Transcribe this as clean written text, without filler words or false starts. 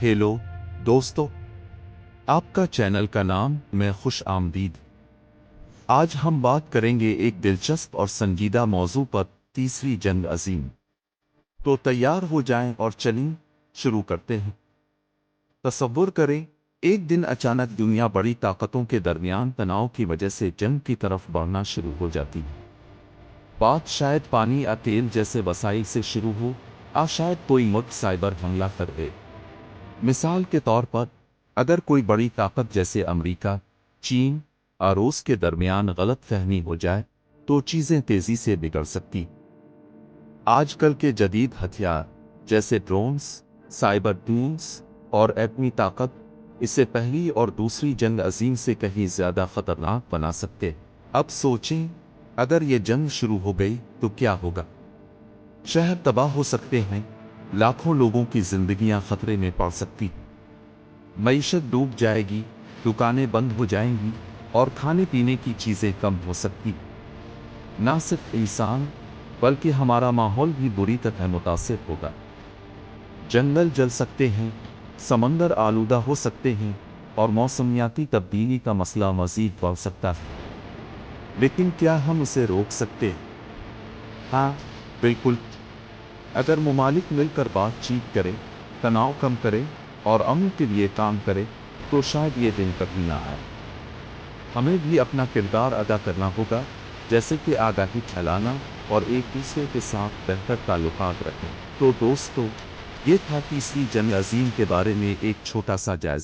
Hello दोस्तों, आपका channel का नाम मैं खुश आमदीद। आज हम बात करेंगे एक दिलचस्प और संजीदा मौजू पर, तीसरी जंग अजीम। तो तैयार हो जाएं और चलें शुरू करते हैं। तसव्वुर करें, एक दिन अचानक दुनिया बड़ी ताकतों के दरमियान तनाव की वजह से जंग की तरफ बढ़ना शुरू हो जाती है। बात शायद पानी या तेल जैसे वसाइल से शुरू हो, या शायद कोई मुल्क साइबर हमला कर दे। मिसाल के तौर पर, अगर कोई बड़ी ताकत जैसे अमेरिका, चीन और रूस के दरमियान गलत फहमी हो जाए, तो चीजें तेजी से बिगड़ सकती। आजकल के जदीद हथियार जैसे ड्रोन्स, साइबर टूल्स और एटमी ताकत इसे पहली और दूसरी जंग अजीम से कहीं ज्यादा खतरनाक बना सकते। अब सोचें, अगर ये जंग शुरू हो गई तो क्या होगा? शहर तबाह हो सकते हैं, लाखों लोगों की जिंदगियां खतरे में पड़ सकती, मईशत डूब जाएगी, दुकानें बंद हो जाएंगी और खाने पीने की चीजें कम हो सकती। ना सिर्फ इंसान बल्कि हमारा माहौल भी बुरी तरह मुतासिर होगा। जंगल जल सकते हैं, समंदर आलूदा हो सकते हैं और मौसमियाती तब्दीली का मसला मजीद बढ़ सकता है। लेकिन क्या हम इसे रोक सकते हैं? हाँ, बिल्कुल। अगर मुमालिक मिलकर बातचीत करें, तनाव कम करें और अमन के लिए काम करें, तो शायद ये दिन कभी ना आए। हमें भी अपना किरदार अदा करना होगा, जैसे कि आगाही फैलाना और एक दूसरे के साथ बेहतर ताल्लुकात रखें। तो दोस्तों, ये था तीसरी जंग अजीम के बारे में एक छोटा सा जायजा।